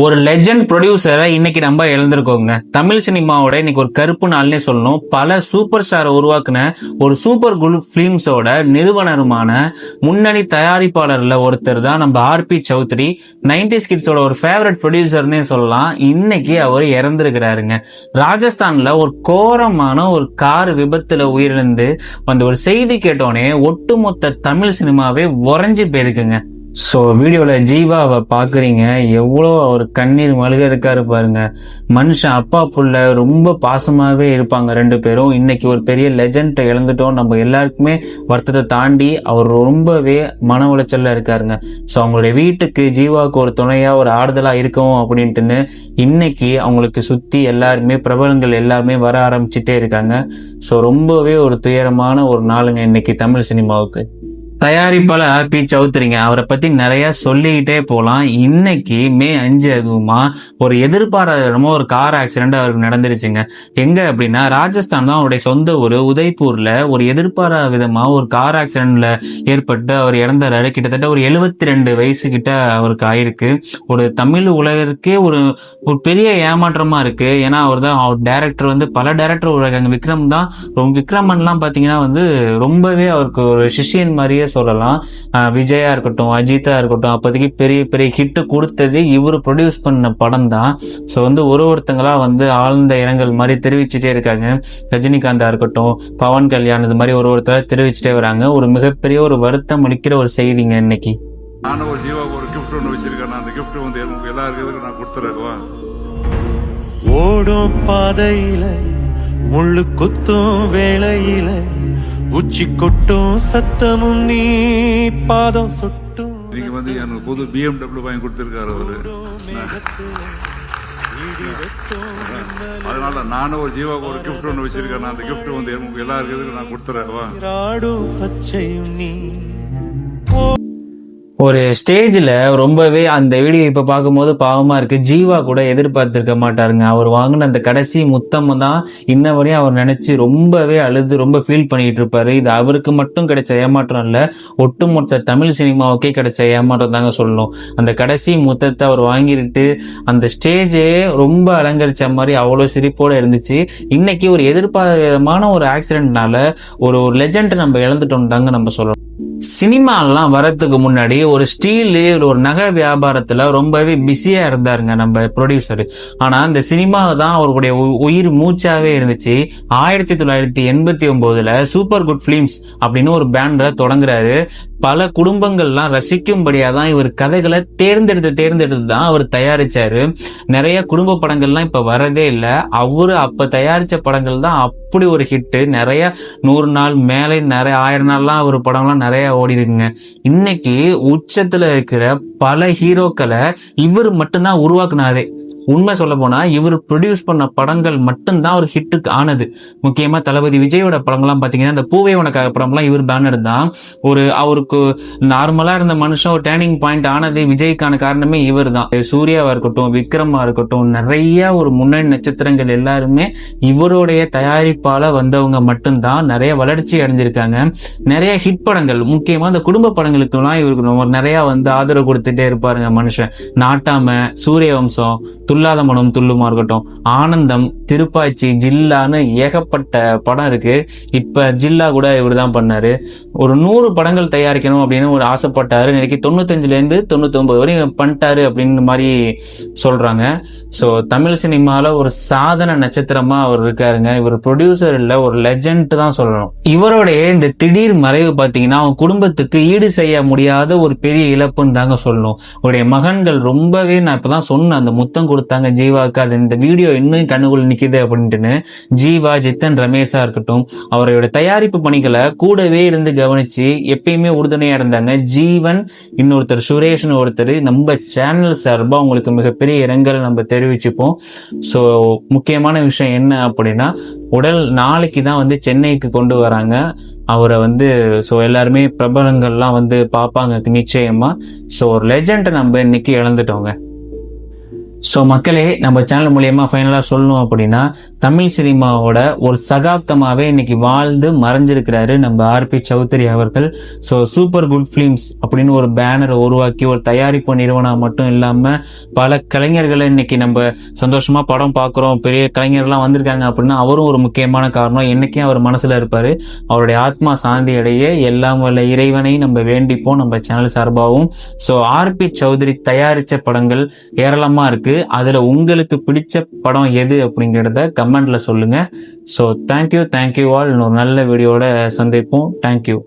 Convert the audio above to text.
ஒரு லெஜண்ட் ப்ரொடியூசரை இன்னைக்கு நம்ம இழந்திருக்கோங்க. தமிழ் சினிமாவோட இன்னைக்கு ஒரு கருப்பு நாள்னே சொல்லணும். பல சூப்பர் ஸ்டாரை உருவாக்குன ஒரு சூப்பர் குரூப் பிலிம்ஸோட நிறுவனருமான முன்னணி தயாரிப்பாளர்ல ஒருத்தர் தான் நம்ம ஆர்பி சௌத்ரி. 90s கிட்ஸோட ஒரு ஃபேவரட் ப்ரொடியூசர்னே சொல்லலாம். இன்னைக்கு அவர் இறந்திருக்கிறாருங்க. ராஜஸ்தான்ல ஒரு கோரமான ஒரு கார் விபத்துல உயிரிழந்து வந்த ஒரு செய்தி கேட்டோனே ஒட்டுமொத்த தமிழ் சினிமாவே உறைஞ்சு போயிருக்குங்க. ஸோ வீடியோவில் ஜீவாவை பார்க்குறீங்க, எவ்வளோ அவர் கண்ணீர் மல்க இருக்காரு பாருங்க. மனுஷன் அப்பா புள்ள ரொம்ப பாசமாகவே இருப்பாங்க ரெண்டு பேரும். இன்னைக்கு ஒரு பெரிய லெஜண்டை இழந்துட்டோம். நம்ம எல்லாருக்குமே வருத்தத்தை தாண்டி அவர் ரொம்பவே மன உளைச்சல்ல இருக்காருங்க. ஸோ அவங்களுடைய வீட்டுக்கு ஜீவாவுக்கு ஒரு துணையாக ஒரு ஆறுதலாக இருக்கவும் அப்படின்ட்டுன்னு இன்னைக்கு அவங்களுக்கு சுற்றி எல்லாருமே பிரபலங்கள் எல்லாருமே வர ஆரம்பிச்சுட்டே இருக்காங்க. ஸோ ரொம்பவே ஒரு துயரமான ஒரு நாளுங்க இன்னைக்கு தமிழ் சினிமாவுக்கு. தயாரிப்பாளர் ஆர்பி சௌத்ரிங்க, அவரை பத்தி நிறைய சொல்லிக்கிட்டே போலாம். இன்னைக்கு மே 5 அதுவுமா ஒரு எதிர்பாராத ஒரு கார் ஆக்சிடென்ட் அவருக்கு நடந்துருச்சுங்க. எங்க அப்படின்னா ராஜஸ்தான் தான் அவருடைய சொந்த ஊர். உதய்பூர்ல ஒரு எதிர்பாராத விதமா ஒரு கார் ஆக்சிடென்ட்ல ஏற்பட்டு அவர் இறந்தாரு. கிட்டத்தட்ட ஒரு 72 வயசு கிட்ட அவருக்கு ஆயிருக்கு. ஒரு தமிழ் உலகருக்கே ஒரு பெரிய ஏமாற்றமா இருக்கு. ஏன்னா அவர் தான் டைரக்டர் பல டைரக்டர் உலகாங்க. விக்ரமன்லாம் பாத்தீங்கன்னா ரொம்பவே அவருக்கு ஒரு சிஷியன் மாதிரியே சொல்லலாம். விஜயா இருக்கட்டும், அஜித்தா இருக்கட்டும், அப்போதைக்கு பெரிய பெரிய ஹிட் கொடுத்தது இவர் ப்ரொடியூஸ் பண்ண படம் தான். ஸோ ஒருத்தங்களா ஆழ்ந்த இரங்கல் மாதிரி தெரிவிச்சுட்டே இருக்காங்க. ரஜினிகாந்தா இருக்கட்டும், பவன் கல்யாண், இது மாதிரி ஒருத்தர தெரிவிச்சுட்டே வராங்க. ஒரு மிகப்பெரிய ஒரு வருத்தம் அளிக்கிற ஒரு செய்திங்க இன்னைக்கு. நானும் ஒரு ஜீவாவுக்கு ஒரு கிஃப்ட் ஒன்று வச்சிருக்கேன். அந்த கிஃப்ட் எல்லாருக்கும் நான் கொடுத்துறேன். ஓடும் பாதையில முள்ளு குத்தும் வேளையில உச்சி கொட்டும் சத்தமும் நீ பாதம் சொட்டும். இன்னைக்கு எனக்கு புது BMW வாங்கி கொடுத்திருக்காரு அவரு. அதனால நானும் ஒரு ஜீவாவுக்கு ஒரு கிஃப்ட் ஒன்று வச்சிருக்கேன். அந்த கிஃப்ட் எல்லாருக்கும் நான் கொடுத்துறேன். ஆடும் பச்சையும் நீ. ஒரு ஸ்டேஜில் ரொம்பவே அந்த வீடியோ இப்போ பார்க்கும்போது பாவமாக இருக்குது. ஜீவா கூட எதிர்பார்த்துருக்க மாட்டாருங்க. அவர் வாங்கின அந்த கடைசி முத்தம் தான் இன்ன வரையும் அவர் நினச்சி ரொம்பவே அழுது ரொம்ப ஃபீல் பண்ணிகிட்டு இருப்பாரு. இது அவருக்கு மட்டும் கிடைச்ச ஏமாற்றம் இல்லை, ஒட்டுமொத்த தமிழ் சினிமாவுக்கே கிடைச்ச ஏமாற்றம் தாங்க சொல்லணும். அந்த கடைசி முத்தத்தை அவர் வாங்கிட்டு அந்த ஸ்டேஜே ரொம்ப அலங்கரிச்ச மாதிரி அவ்வளோ சிரிப்போடு இருந்துச்சு. இன்னைக்கு ஒரு எதிர்பாராதமான ஒரு ஆக்சிடென்ட்னால ஒரு லெஜண்ட் நம்ம இழந்துட்டோம் தாங்க நம்ம சொல்லணும். சினிமாலாம் வரத்துக்கு முன்னாடி ஒரு ஸ்டீலு ஒரு நகை வியாபாரத்துல ரொம்பவே பிஸியா இருந்தாருங்க நம்ம ப்ரொடியூசர். ஆனா இந்த சினிமா தான் அவருடைய உயிர் மூச்சாவே இருந்துச்சு. 1989 சூப்பர் குட் பிலிம்ஸ் அப்படின்னு ஒரு பேண்டை தொடங்குறாரு. பல குடும்பங்கள்லாம் ரசிக்கும்படியா தான் இவர் கதைகளை தேர்ந்தெடுத்து தான் அவர் தயாரிச்சாரு. நிறைய குடும்ப படங்கள்லாம் இப்ப வரதே இல்லை. அவரு அப்ப தயாரிச்ச படங்கள் தான் அப்படி ஒரு ஹிட். நிறைய 100 நாள் மேலே நிறைய 1000 நாள்லாம் ஒரு படம்லாம் நிறைய ஓடி இருக்குங்க. இன்னைக்கு உச்சத்துல இருக்கிற பல ஹீரோக்களை இவர் மட்டும்தான் உருவாக்குனாரே. உண்மை சொல்ல போனா இவர் ப்ரொடியூஸ் பண்ண படங்கள் மட்டும்தான் ஒரு ஹிட்டுக்கு ஆனது. முக்கியமா தளபதி விஜயோட படங்கள்லாம் பாத்தீங்கன்னா இந்த பூவே உனக்காக படம்லாம் இவர் பேனர் தான். அவருக்கு நார்மலா இருந்த மனுஷன் ஒரு டேர்னிங் பாயிண்ட் ஆனது விஜய்க்கான காரணமே இவர் தான். சூர்யாவா இருக்கட்டும், விக்ரமா இருக்கட்டும், நிறைய ஒரு முன்னணி நட்சத்திரங்கள் எல்லாருமே இவருடைய தயாரிப்பால வந்தவங்க மட்டும்தான் நிறைய வளர்ச்சி அடைஞ்சிருக்காங்க. நிறைய ஹிட் படங்கள், முக்கியமா இந்த குடும்ப படங்களுக்கு எல்லாம் இவருக்கு நிறைய ஆதரவு கொடுத்துட்டே இருப்பாருங்க மனுஷன். நாட்டாம, சூரியவம்சம், துல்லாத மனம் துள்ளுமா இருக்கட்டும், ஆனந்தம், திருப்பாச்சி, ஜில்லான்னு ஏகப்பட்ட படம் இருக்கு. இப்ப ஜில்லா கூட இவர் தான் பண்ணாரு. ஒரு 100 படங்கள் தயாரிக்கணும் அப்படின்னு ஒரு ஆசைப்பட்டாரு. இன்னைக்கு 95 to 99 வரையும் பண்ணிட்டாரு அப்படின்னு மாதிரி சொல்றாங்க. ஸோ தமிழ் சினிமால ஒரு சாதன நட்சத்திரமா அவர் இருக்காருங்க. இவர் ப்ரொடியூசர் இல்ல, ஒரு லெஜண்ட் தான் சொல்லணும். இவருடைய இந்த திடீர் மறைவு பாத்தீங்கன்னா அவங்க குடும்பத்துக்கு ஈடு செய்ய முடியாத ஒரு பெரிய இழப்புன்னு தாங்க சொல்லணும். அவருடைய மகன்கள் ரொம்பவே, நான் இப்பதான் சொன்னேன், அந்த முத்தம் கொடுத்தாங்க ஜீவாவுக்கு. அது இந்த வீடியோ இன்னும் கண்ணுக்குள்ள நிக்குது அப்படின்ட்டுன்னு ஜீவா, ஜித்தன், ரமேஷா இருக்கட்டும், அவரோட தயாரிப்பு பணிகளை கூடவே இருந்து கவனிச்சு எப்பயுமே உறுதுணையா இருந்தாங்க. ஜீவன், இன்னொருத்தர் சுரேஷ்னு ஒருத்தர். நம்ம சேனல் சார்பா உங்களுக்கு மிகப்பெரிய இரங்கல் நம்ம தெரிவிச்சுப்போம். ஸோ முக்கியமான விஷயம் என்ன அப்படின்னா, உடல் நாளைக்கு தான் சென்னைக்கு கொண்டு வராங்க அவரை. ஸோ எல்லாருமே பிரபலங்கள்லாம் பார்ப்பாங்க நிச்சயமா. ஸோ ஒரு லெஜண்டை நம்ம இன்னைக்கு இழந்துட்டோங்க. ஸோ மக்களே, நம்ம சேனல் மூலியமா ஃபைனலாக சொல்லணும் அப்படின்னா, தமிழ் சினிமாவோட ஒரு சகாப்தமாகவே இன்னைக்கு வாழ்ந்து மறைஞ்சிருக்கிறாரு நம்ம ஆர்பி சௌத்ரி அவர்கள். ஸோ சூப்பர் குட் ஃபிலிம்ஸ் அப்படின்னு ஒரு பேனரை உருவாக்கி ஒரு தயாரிப்பு நிறுவனம் மட்டும் இல்லாமல் பல கலைஞர்களை இன்னைக்கு நம்ம சந்தோஷமா படம் பார்க்குறோம், பெரிய கலைஞர்கள்லாம் வந்திருக்காங்க அப்படின்னா அவரும் ஒரு முக்கியமான காரணம். என்னைக்கும் அவர் மனசுல இருப்பாரு. அவருடைய ஆத்மா சாந்தி அடைய எல்லாம் வல்ல இறைவனை நம்ம வேண்டிப்போம் நம்ம சேனல் சார்பாகவும். ஸோ ஆர்பி சௌத்ரி தயாரிச்ச படங்கள் ஏராளமா இருக்கு. அதுல உங்களுக்கு பிடிச்ச படம் எது அப்படிங்கிறத கமெண்ட்ல சொல்லுங்க. So thank you all. இன்னொரு நல்ல வீடியோட சந்திப்போம். தேங்க்யூ.